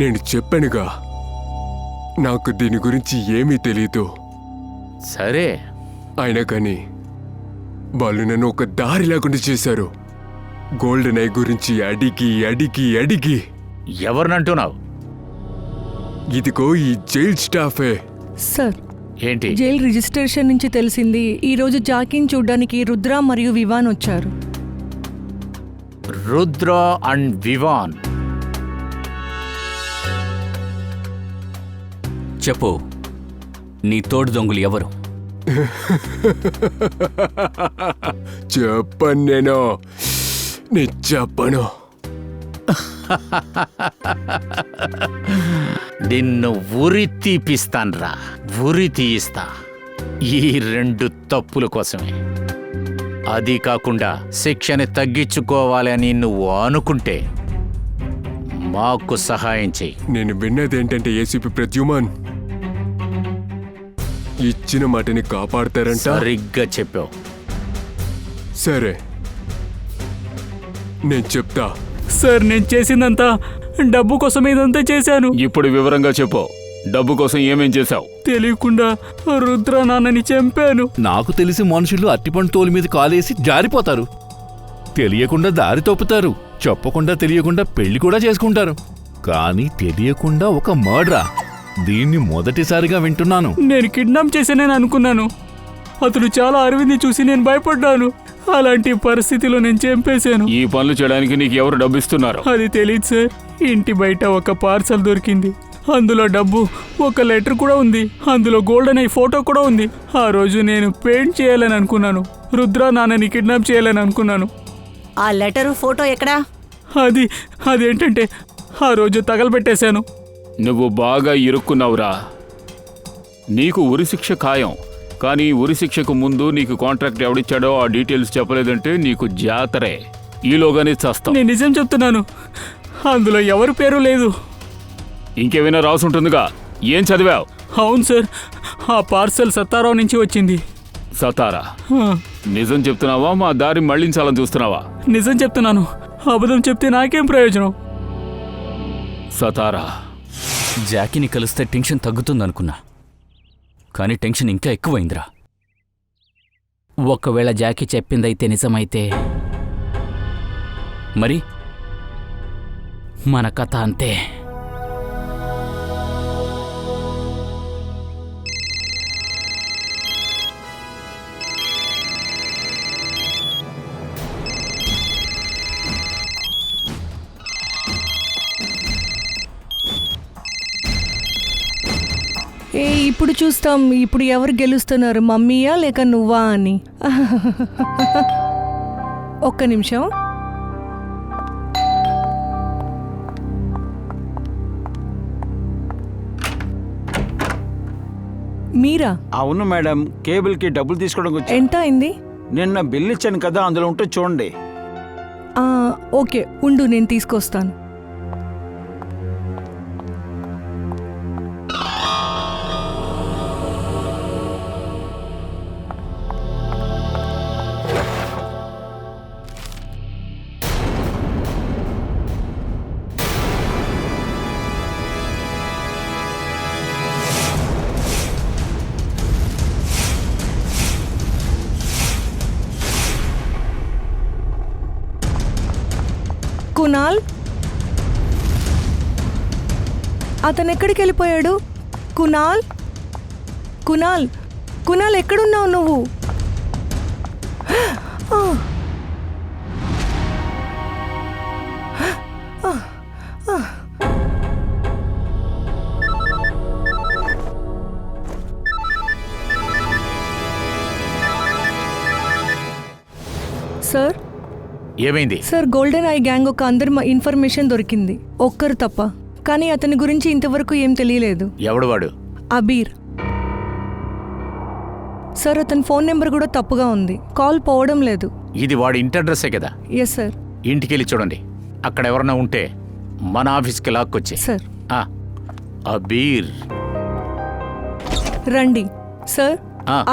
నేను చెప్పానుగా, నాకు దీని గురించి ఏమీ తెలీదు. సరే, అయినా కానీ వాళ్ళు నన్ను ఒక దారి లేకుండా చేశారు. గోల్డెన్ ఐ గురించి అడిగి అడిగి అడిగి. ఎవరినంటున్నావు? ఇదిగో ఈ జైల్ స్టాఫే. సార్, ఏంటి? జైల్ రిజిస్ట్రేషన్ నుంచి తెలిసింది ఈ రోజు జాకీని చూడ్డానికి రుద్ర మరియు వివాన్ వచ్చారు. రుద్ర అండ్ వివాన్. చెప్పు, నీ తోడు దొంగలు ఎవరు? చెప్పను నేను చెప్పను. నిన్ను ఉరి తీపిస్తాన్రా, ఉరి తీయిస్తా. ఈ 2 తప్పుల కోసమే. అది కాకుండా శిక్షని తగ్గించుకోవాలని నువ్వు అనుకుంటే మాకు సహాయం చెయ్యి. నేను విన్నదేంటంటే ఏసీపీ ప్రద్యుమన్, ఇచ్చిన మాటని కాపాడతారంట. సరిగ్గా చెప్పావు. సరే, నేను చెప్తా. సార్, నేను చేసిందంతా డబ్బు కోసం ఇదంతా చేశాను. ఇప్పుడు వివరంగా చెప్పు, డబ్బు కోసం ఏమేం చేశావు? తెలియకుండా రుద్ర నాన్నని చంపాను. నాకు తెలిసి మనుషులు అట్టిపండు తోలు మీద కాలేసి జారిపోతారు, తెలియకుండా దారి తప్పుతారు, చెప్పకుండా తెలియకుండా పెళ్లి కూడా చేసుకుంటారు. కానీ తెలియకుండా ఒక మర్డరా? దీన్ని మొదటిసారిగా వింటున్నాను. నేను కిడ్నాప్ చేశానని అనుకున్నాను. అతను చాలా అరవింద్ని చూసి నేను భయపడ్డాను. అలాంటి పరిస్థితిలో నేను చంపేశాను. ఈ పనులు చేయడానికి నీకు ఎవరు డబ్బు ఇస్తున్నారు? అది తెలియదు సార్. ఇంటి బయట ఒక పార్సల్ దొరికింది. అందులో డబ్బు, ఒక లెటర్ కూడా ఉంది. అందులో గోల్డెన్ ఐ ఫోటో కూడా ఉంది. ఆ రోజు నేను పెయింట్ చేయాలని అనుకున్నాను. రుద్ర నాన్నని కిడ్నాప్ చేయాలని అనుకున్నాను. ఆ లెటరు, ఫోటో ఎక్కడా? అదేంటంటే ఆ రోజు తగలబెట్టేశాను. నువ్వు బాగా ఇరుక్కున్నావురా. నీకు ఉరిశిక్ష ఖాయం. కానీ ఉరిశిక్షకు ముందు నీకు కాంట్రాక్ట్ ఎవడిచ్చాడో ఆ డీటెయిల్స్ చెప్పలేదంటే నీకు జాతరే. ఈలోగానే చస్తావు. నేను నిజం చెప్తున్నాను, అందులో ఎవరి పేరు లేదు. ఇంకేమైనా రాసుంటుందిగా. ఏం చదివావు? అవును సార్, ఆ పార్సల్ సత్తారావు నుంచి వచ్చింది. సతారా? నిజం చెప్తున్నావా, మా దారి మళ్లించాలని చూస్తున్నావా? నిజం చెప్తున్నాను. అబద్ధం చెప్తే నాకేం ప్రయోజనం? సతారా, జాకీని కలిస్తే టెన్షన్ తగ్గుతుందనుకున్నా, కానీ టెన్షన్ ఇంకా ఎక్కువైందిరా. ఒకవేళ జాకీ చెప్పిందైతే నిజమైతే మరి మన కథ అంతే. ఇప్పుడు చూస్తాం ఇప్పుడు ఎవరు గెలుస్తున్నారు, మమ్మీయా లేక నువ్వా అని. ఒక్క నిమిషం. మీరా? అవును మేడం, కేబుల్ కి డబ్బులు తీసుకోవడానికి వచ్చా. ఎంత అయింది? నిన్న బిల్ ఇచ్చాను కదా, అందులో ఉంటే చూడండి. ఓకే ఉండు, నేను తీసుకొస్తాను. కునాల్, అతను ఎక్కడికి వెళ్ళిపోయాడు? కునాల్, కునాల్, కునాల్ ఎక్కడున్నావు నువ్వు? సార్, ఏమైంది? సార్, గోల్డెన్ ఐ గ్యాంగ్ ఒక అందరి ఇన్ఫర్మేషన్ దొరికింది, ఒక్కరు తప్ప. కానీ అతని గురించి ఇంతవరకు ఏం తెలియలేదు. ఎవడు వాడు? అబీర్. సార్, అతని ఫోన్ నెంబర్ కూడా తప్పుగా ఉంది, కాల్ పోవడం లేదు. ఇది వాడి ఇంటి అడ్రస్సే కదా? Yes sir. ఇంటికెళ్ళి చూడండి, అక్కడ ఎవరన్నా ఉంటే మన ఆఫీస్కి లాక్కొచ్చే. సార్. అబీర్ రండి. సార్,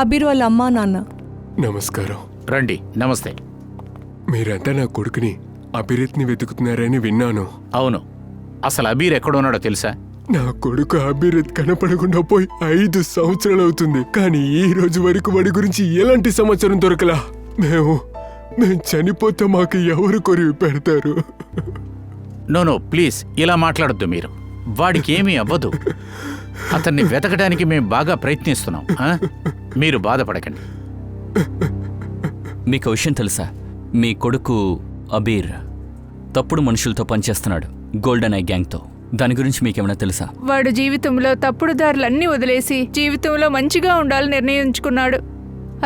అబీర్ వాళ్ళ అమ్మా నాన్న. నమస్కారం. రండి. నమస్తే. మీరంతా నా కొడుకుని అభిరిత్ని వెతుకుతున్నారని విన్నాను. అవును. అసలు అబీర్ ఎక్కడున్నాడో తెలుసా? నా కొడుకు అభిరిత్ కనపడకుండా పోయి 5 సంవత్సరాలు అవుతుంది, కానీ ఈ రోజు వరకు వాడి గురించి ఎలాంటి సమాచారం దొరకలా. మేము చనిపోతే మాకు ఎవరు కొరివి పెడతారు? నో ప్లీజ్, ఇలా మాట్లాడొద్దు మీరు. వాడికి ఏమీ అవ్వదు. అతన్ని వెతకడానికి మేము బాగా ప్రయత్నిస్తున్నాం. మీరు బాధపడకండి. మీకు విషయం తెలుసా? మీ కొడుకు అబీర్ తప్పుడు మనుషులతో పనిచేస్తున్నాడు, గోల్డెన్ ఐ గ్యాంగ్తో. దాని గురించి మీకేమైనా తెలుసా? వాడు జీవితంలో తప్పుడు దారులన్నీ వదిలేసి జీవితంలో మంచిగా ఉండాలని నిర్ణయించుకున్నాడు,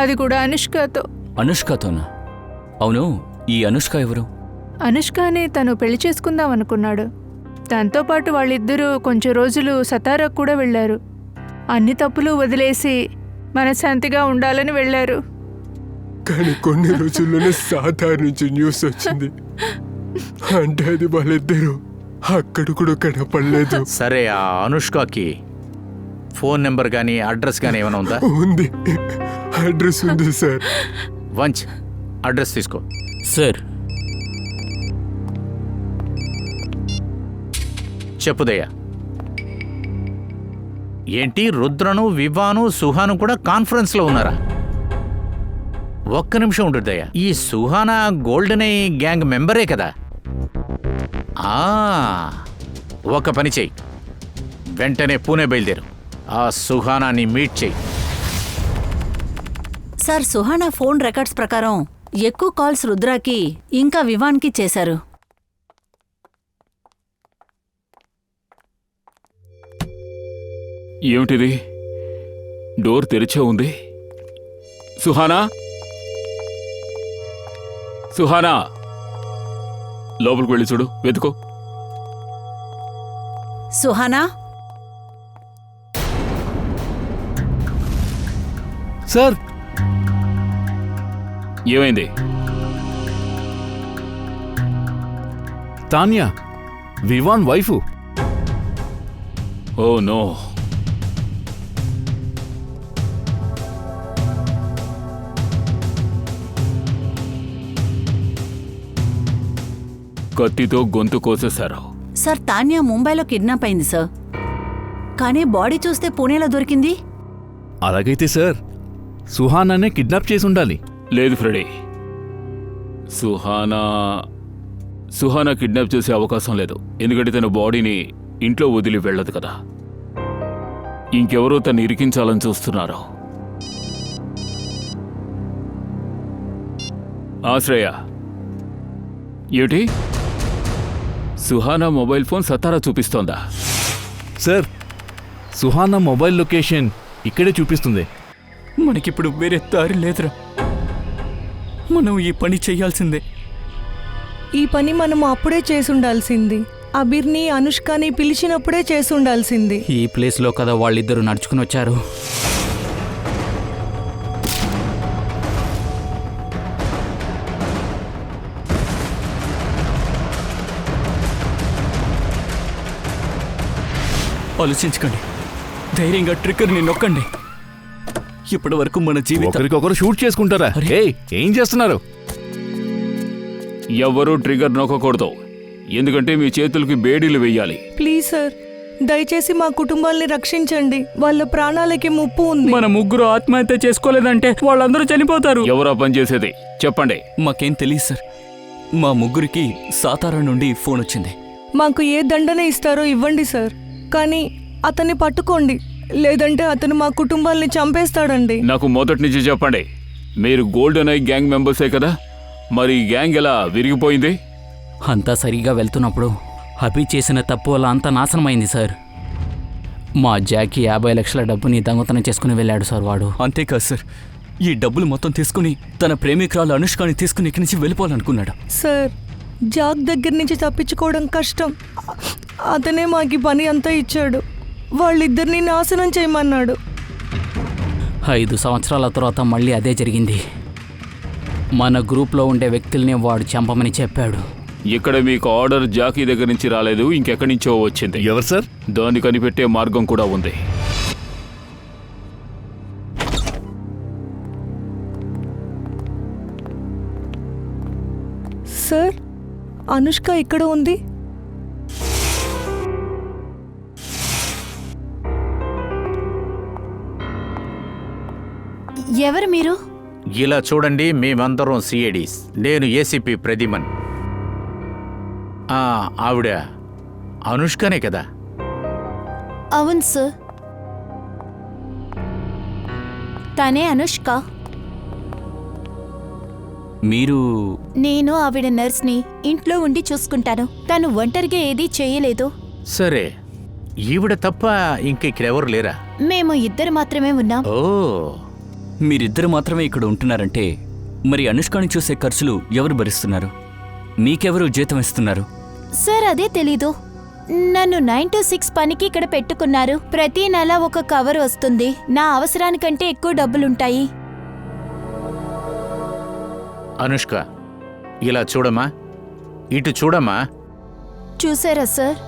అది కూడా అనుష్కతో. అనుష్కతోనా? అవును, ఈ అనుష్క ఎవరు? అనుష్కనే తను పెళ్లి చేసుకుందాం అనుకున్నాడు. దాంతోపాటు వాళ్ళిద్దరూ కొంచెం రోజులు సతారాకు కూడా వెళ్లారు. అన్ని తప్పులు వదిలేసి మనశ్శాంతిగా ఉండాలని వెళ్లారు. కానీ కొన్ని రోజుల్లోనే సాతార్ నుంచి న్యూస్ వచ్చింది, అంటే అది వాళ్ళిద్దరూ అక్కడ కూడా కనపడలేదు. సరే, ఆ అనుష్కకి ఫోన్ నెంబర్ గానీ అడ్రస్ గానీ ఏమైనా ఉందా? ఉంది, అడ్రస్ ఉంది సార్. వంచ్, అడ్రస్ తీసుకో. సార్, చెప్పుదయ్యా. ఏంటి, రుద్రను, వివాను, సుహాను కూడా కాన్ఫరెన్స్లో ఉన్నారా? ఒక్క నిమిషం ఉంటుందయ్యా. ఈ సుహానా గోల్డెన్ ఐ గ్యాంగ్ మెంబరే కదా? ఒక పని చెయ్యి, వెంటనే పూణే బయలుదేరు. ఆ సుహానాని మీట్ చెయ్యి. సార్, సుహానా ఫోన్ రికార్డ్స్ ప్రకారం ఎక్కువ కాల్స్ రుద్రాకి ఇంకా వివాన్కి చేశారు. ఏమిటిది? డోర్ తెరిచే ఉంది. సుహానా, సుహానా, లోపలికి వెళ్ళి చూడు, వెతుకో. సుహానా? సార్, ఏమైంది? Tanya, Vivaan wife. Oh no. కత్తితో గొంతు కోసేశారు. సార్, తాన్యా ముంబైలో కిడ్నాప్ అయింది సార్. కానీ బాడీ చూస్తే పూణేలో దొరికింది. అలాగైతే సార్ సుహానానే కిడ్నాప్ చేసి ఉండాలి. లేదు ఫ్రెడీ, సుహానా కిడ్నాప్ చేసే అవకాశం లేదు. ఎందుకంటే తన బాడీని ఇంట్లో వదిలి వెళ్ళదు కదా. ఇంకెవరో తను ఇరికించాలని చూస్తున్నారు. ఆశ్రయ, ఏమిటి సుహానా మొబైల్ ఫోన్ సతారా చూపిస్తోందా? సార్ సుహానా మొబైల్ లొకేషన్ ఇక్కడే చూపిస్తుంది. మనకిప్పుడు వేరే దారి లేదురా. మనం ఈ పని చెయ్యాల్సిందే. ఈ పని మనం అప్పుడే చేసుండాల్సింది. అబీర్ని అనుష్కని పిలిచినప్పుడే చేసుండాల్సింది. ఈ ప్లేస్లో కదా వాళ్ళిద్దరూ నడుచుకుని వచ్చారు. ఆలోచించకండి, ధైర్యంగా ట్రిక్కర్ని నొక్కండి. ఇప్పటి వరకు మన జీవితం ఒకరికొకరు షూట్ చేసుకుంటారా? ఏం చేస్తున్నారు? ఎవ్వరూ ట్రిగర్ నొక్కకూడదు, ఎందుకంటే మీ చేతులకి బేడీలు వెయ్యాలి. ప్లీజ్ సార్, దయచేసి మా కుటుంబాల్ని రక్షించండి. వాళ్ళ ప్రాణాలకి ముప్పు ఉంది. మన ముగ్గురు ఆత్మహత్య చేసుకోలేదంటే వాళ్ళందరూ చనిపోతారు. ఎవరా పనిచేసేది చెప్పండి. మాకేం తెలియదు సార్. మా ముగ్గురికి సాతారా నుండి ఫోన్ వచ్చింది. మాకు ఏ దండన ఇస్తారో ఇవ్వండి సార్, కానీ అతన్ని పట్టుకోండి, లేదంటే అతను మా కుటుంబాల్ని చంపేస్తాడండి. నాకు మొదటి నుంచి చెప్పండి, మీరు గోల్డెన్ ఐ గ్యాంగ్ మెంబర్సే కదా, మరి ఈ గ్యాంగ్ ఎలా విరిగిపోయింది? అంతా సరిగా వెళ్తున్నప్పుడు అభి చేసిన తప్పు వల్ల అంతా నాశనమైంది సార్. మా జాకీ 50 లక్షల డబ్బుని దొంగతనం చేసుకుని వెళ్ళాడు సార్ వాడు. అంతేకాదు సార్, ఈ డబ్బులు మొత్తం తీసుకుని తన ప్రేమికురాలు అనుష్కని తీసుకుని ఇక్కడి నుంచి వెళ్ళిపోవాలనుకున్నాడు. సార్, జాక్ దగ్గర నుంచి తప్పించుకోవడం కష్టం. అతనే మాకు పని అంతా ఇచ్చాడు. వాళ్ళిద్దరిని నాశనం చేయమన్నాడు. 5 సంవత్సరాల తర్వాత మళ్ళీ అదే జరిగింది. మన గ్రూప్లో ఉండే వ్యక్తుల్ని వాడు చంపమని చెప్పాడు. ఇక్కడ మీకు ఆర్డర్ జాకీ దగ్గర నుంచి రాలేదు, ఇంకెక్కడి నుంచో వచ్చింది. ఎవరు సార్? దాన్ని కనిపెట్టే మార్గం కూడా ఉంది. సార్, అనుష్క ఇక్కడ ఉంది. ఎవరు మీరు? ఇలా చూడండి, మేమందరం సిఐడీస్. నేను ఏసీపీ ప్రదిమన్. ఆవిడ అనుష్కనే కదా? అవును సార్, తనే అనుష్క. మీరు? నేను ఆవిడ నర్స్ని, ఇంట్లో ఉండి చూసుకుంటాను. తను ఒంటరిగా ఏదీ చేయలేదు. సరే, ఈవిడ తప్ప ఇంకెవరు లేరా? మేము ఇద్దరు మాత్రమే ఉన్నాం. ఓ, మీరిద్దరు మాత్రమే ఇక్కడ ఉంటున్నారంటే మరి అనుష్కని చూసే ఖర్చులు ఎవరు భరిస్తున్నారు? మీకెవరు జీతం ఇస్తున్నారు? సార్, అదే తెలీదు. నన్ను 9 to 6 పనికి ఇక్కడ పెట్టుకున్నారు. ప్రతి నెల ఒక కవర్ వస్తుంది. నా అవసరానికంటే ఎక్కువ డబ్బులుంటాయి. అనుష్క, ఇలా చూడమ్మా, ఇటు చూడమ్మా. చూసారా సార్,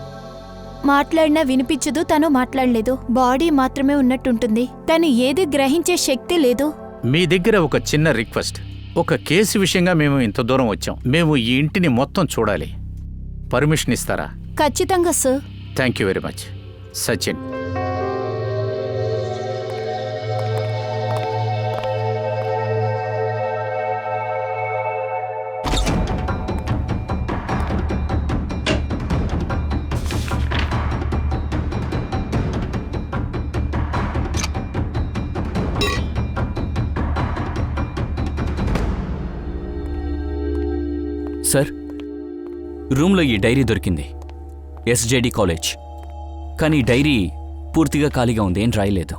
మాట్లాడినా వినిపించదు. తను మాట్లాడలేదు, బాడీ మాత్రమే ఉన్నట్టుంటుంది. తను ఏది గ్రహించే శక్తి లేదు. మీ దగ్గర ఒక చిన్న రిక్వెస్ట్. ఒక కేసు విషయంగా మేము ఇంత దూరం వచ్చాం. మేము ఈ ఇంటిని మొత్తం చూడాలి. పర్మిషన్ ఇస్తారా? ఖచ్చితంగా sir. Thank you very much. Sachin. Sir, రూమ్లో ఈ డైరీ దొరికింది. ఎస్జేడి కాలేజ్. కానీ డైరీ పూర్తిగా ఖాళీగా ఉంది, ఏం రాయలేదు.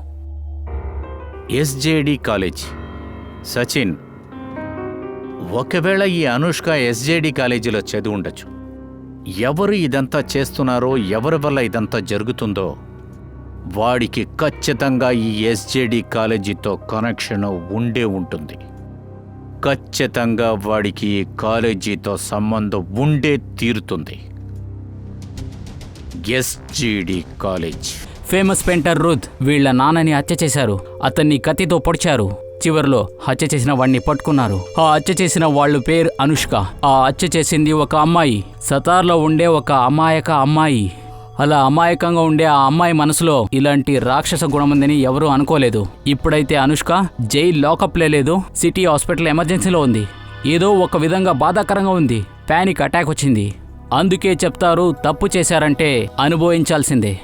ఎస్జేడి కాలేజ్. సచిన్, ఒకవేళ ఈ అనుష్క ఎస్జేడి కాలేజీలో చదివి ఉండొచ్చు. ఎవరు ఇదంతా చేస్తున్నారో, ఎవరి వల్ల ఇదంతా జరుగుతుందో వాడికి ఖచ్చితంగా ఈ ఎస్జేడి కాలేజీతో కనెక్షన్ ఉండే ఉంటుంది. ఖచ్చితంగా వాడికి ఈ కాలేజీతో సంబంధం ఉండే తీరుతుంది. ఎస్జేడి కాలేజ్. ఫేమస్ పెయింటర్ రుద్ వీళ్ళ నాన్నని హత్య చేశారు. అతన్ని కత్తితో పొడిచారు. చివర్లో హత్య చేసిన వాడిని పట్టుకున్నారు. ఆ హత్య చేసిన వాళ్ళ పేరు అనుష్క. ఆ హత్య చేసింది ఒక అమ్మాయి, సతార్లో ఉండే ఒక అమాయక అమ్మాయి. అలా అమాయకంగా ఉండే ఆ అమ్మాయి మనసులో ఇలాంటి రాక్షస గుణం ఉందని ఎవరూ అనుకోలేదు. ఇప్పుడైతే అనుష్క జైల్ లాకప్లే లేదు, సిటీ హాస్పిటల్ ఎమర్జెన్సీలో ఉంది. ఏదో ఒక విధంగా బాధాకరంగా ఉంది. పానిక్ అటాక్ వచ్చింది. అందుకే చెప్తారు, తప్పు చేశారంటే అనుభవించాల్సిందే.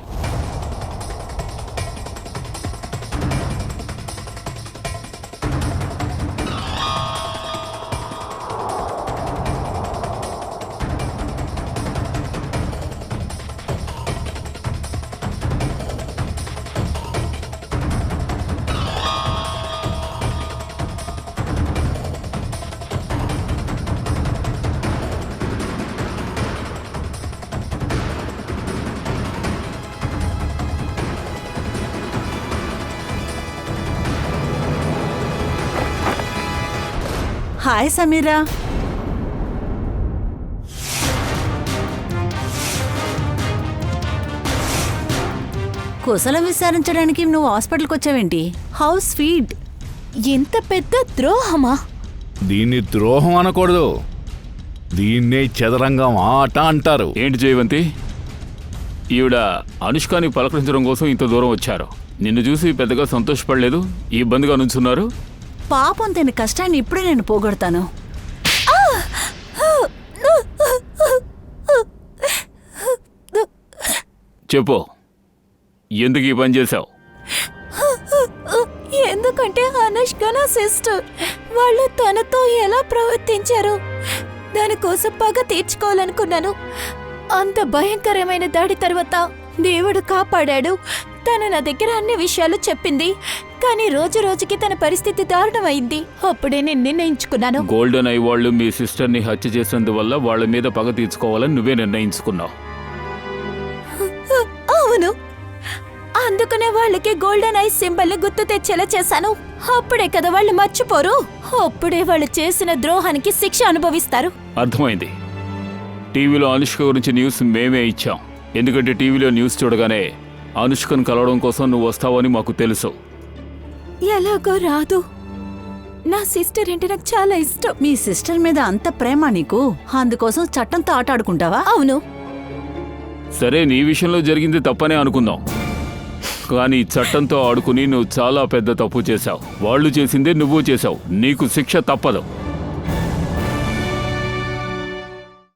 హాయ్ సమీరా. కుశలం విచారించడానికి నువ్వు హాస్పిటల్కి వచ్చావేంటి? How sweet. ఎంత పెద్ద ద్రోహమా! దీన్ని ద్రోహం అనకూడదు, దీన్నే చదరంగం ఆట అంటారు. ఏంటి జయవంతి, ఈవిడ అనుష్కని పలకరించడం కోసం ఇంత దూరం వచ్చారు. నిన్ను చూసి పెద్దగా సంతోషపడలేదు, ఇబ్బందిగా నుంచున్నారు. పాపం తిని కష్టాన్ని ఇప్పుడే నేను పోగొడతాను. చెప్పు, ఎందుకు ఈ పని చేశావు? ఎందుకంటే అనుష్క నా సిస్టర్. వాళ్ళు తనతో ఎలా ప్రవర్తించారు దానికోసం పగ తీర్చుకోవాలనుకున్నాను. అంత భయంకరమైన దాడి తర్వాత దేవుడు కాపాడాడు. తను నా దగ్గర అన్ని విషయాలు చెప్పింది, కానీ రోజు రోజుకి తన పరిస్థితి దారుణమైంది. అప్పుడే నేను నిర్ణయించుకున్నాను. గోల్డెన్ ఐ వాళ్ళు మీ సిస్టర్ని హత్య చేసినందువల్ల వాళ్ళ మీద పగ తీర్చుకోవాలని నువ్వే నిర్ణయించుకున్నావు. అవును, అందుకనే వాళ్ళకి గోల్డెన్ ఐ సింబల్ ని గుర్తు తెచ్చేలా చేశాను. అప్పుడే కదా వాళ్ళు మర్చిపోరు. అప్పుడే వాళ్ళు చేసిన ద్రోహానికి శిక్ష అనుభవిస్తారు. అర్థమైంది. టీవీలో అనుష్క గురించి న్యూస్ మేమే ఇచ్చాం. ఎందుకంటే టీవీలో న్యూస్ చూడగానే అనుష్కను కలవడం కోసం నువ్వు వస్తావని మాకు తెలుసు. ఎలాగో రాదు. నా సిస్టర్ అంటే నాకు చాలా ఇష్టం. మీ సిస్టర్ మీద అంత ప్రేమ నీకు, అందుకోసం చట్టంతో ఆట ఆడుకుంటావా? అవును. సరే, నీ విషయంలో జరిగింది తప్పనే అనుకుందాం, కానీ చట్టంతో ఆడుకుని నువ్వు చాలా పెద్ద తప్పు చేశావు. వాళ్ళు చేసిందే నువ్వు చేశావు. నీకు శిక్ష తప్పదు.